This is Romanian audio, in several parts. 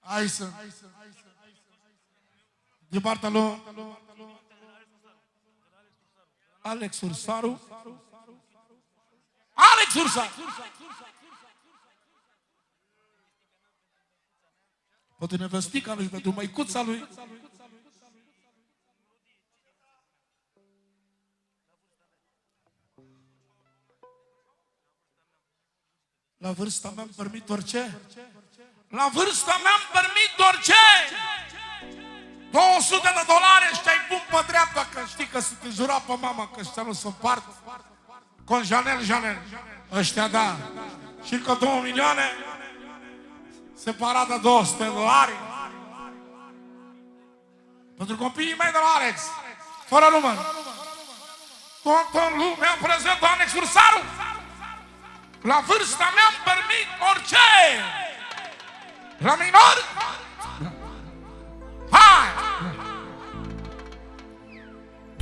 Hai să... De partea lui Alex Ursaru. Alex Ursaru! Pentru nevăstica lui, pentru măicuța lui. La vârsta mea îmi permit orice. La vârsta mea îmi permit orice. $200 și te-ai pun pe dreapta, că știi că să te jura pe mama, că ăștia nu se împart. Con Janel. Ăștia da. Și că 2 milioane separat de $200. Pentru copiii mei de la Alex. Fără număr. Toată lumea prezentă Alex Ursaru. La vârsta mea îmi permit orice. La minor? Hai!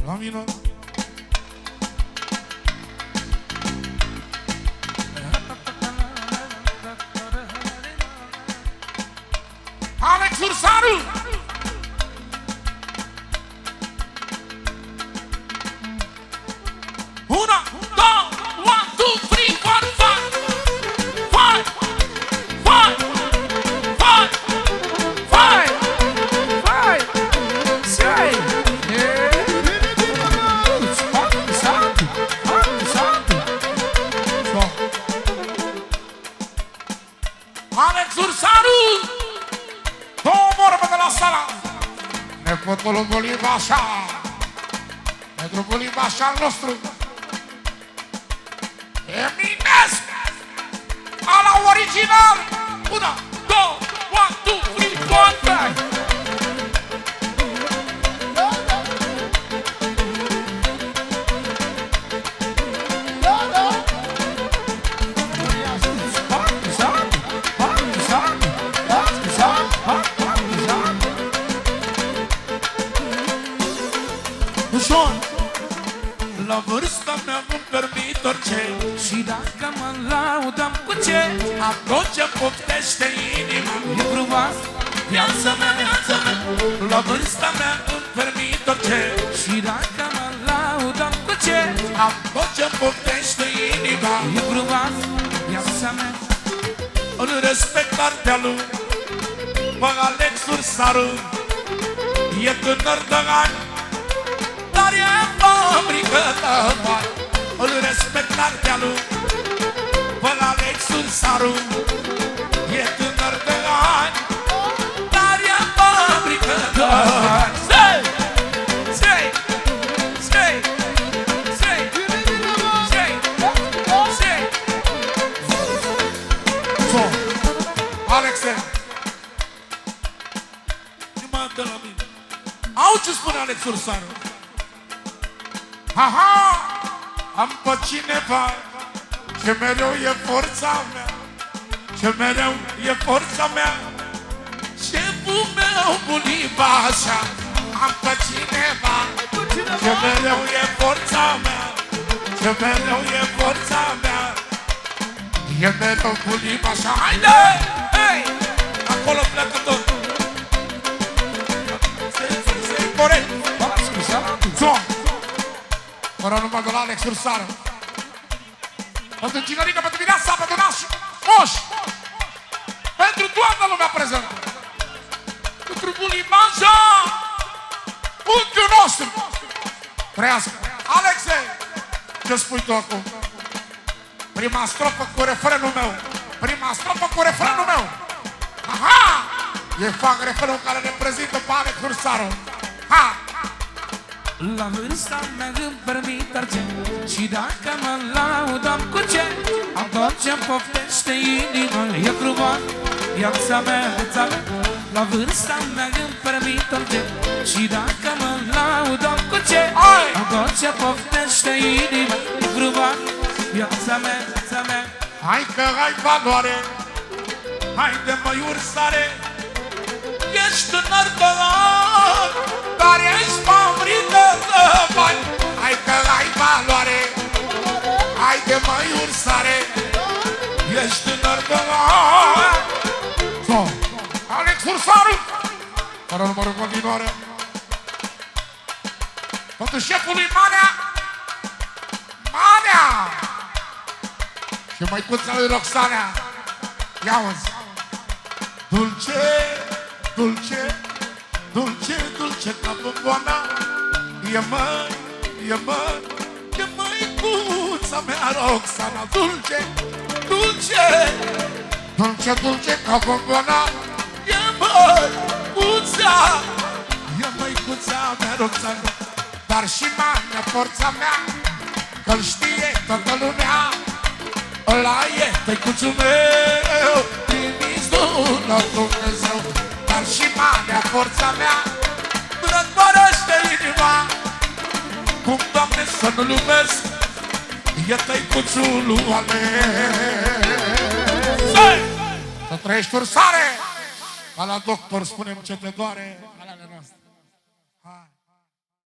La minor? Alex Ursaru! Una, două, 1, 2, 3, 4, 5. Alex Ursaru! 2 vorbe de la sala. Nepotul Bolivașa. Pentru Bolivașa al nostru. Eminescu! Ala original! 1, 2, 1, 2, 3, 4. La vârsta mea nu-mi permit orice. Și dacă mă laudăm cu ce, am tot ce poftește inima. e frumos viața mea. La vârsta mea nu-mi permit orice. Și dacă mă laudăm cu ce, am tot ce poftește inima. e frumos viața mea. Îl respect artea lui pe Alex Ursaru. E tânăr de ani, dar e fabrică de bani. Îl respect artea lui pe Alex Ursaru. E tânăr de ani, dar e fabrică de bani. Alexe, de la mine. Au ce spune Alex Ursaru? Aha, am pe cineva ce mereu e forța mea, ce mereu e forța mea, șeful meu Bolivașa. Am pe cineva ce mereu e forța mea, ce mereu e forța mea, e mereu Bolivașa. Haide! Hei! Acolo pleacă tot. Corect! Fără număr de la Alex Ursaru. Pentru cinerică, pentru vineasa, pentru nași, moși. Pentru toată lumea prezentă. Pentru Bolivașa, unchiul nostru. Trăiască! Alexe, ce spui tu acum? Prima strofă cu refrenul meu. Prima strofă cu refrenul meu. Aha! E fac refrenul care reprezintă pe Alex Ursaru. Ha! La vârsta mea îmi permit orice. Și dacă mă laudăm cu ce, am tot ce-mi poftește inima. E frumos viața mea. La vârsta mea îmi permit orice. Și dacă mă laudăm cu ce, am tot ce poftește inima. E frumos viața mea. Hai că ai valoare, haide măi Ursare. Ești tânăr de ani, dar ești fabrică de bani. Hai că ai valoare, haide măi Ursare. Ești tânăr de ani. Alex Ursaru. Fără numărul continuare. Pentru șeful lui Manea. Manea! Și măicuța lui Roxana. Ia-uzi. Dulce, dulce, dulce, dulce ca bomboana. E măi, e măi, e măicuța mea Roxana. Dulce, dulce, dulce, dulce ca bomboana. E măicuța, e măicuța mea Roxana. Dar și Manea, forța mea, că-l știe toată lumea. Ăla e tăicuțul meu, trimis la Dumnezeu. Dar și Manea, forța mea, rătmărește inima. Cum, Doamne, să nu-l iubesc, e tăicuțul lui Ales. Să trăiești ursare, ca la doctor spunem ce te doare. Alea noastre. Hai.